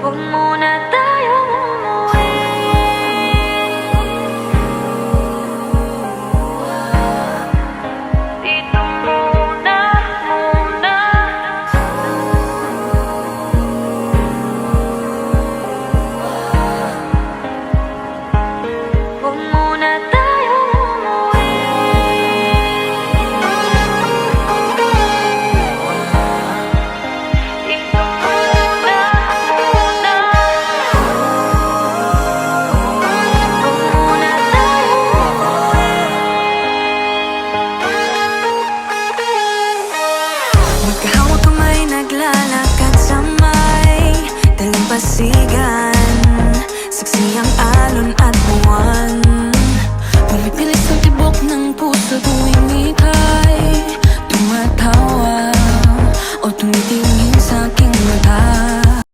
Huwag muna tayong umuwi. Dito muna, muna. Huwag muna tayong umuwi. Dito muna, muna. Huwag muna tayong umuwi. Magkahawak kamay, naglalakad sa may dalampasigan. Saksi ang alon at buwan. Pumipilis ang tibok ng puso tuwing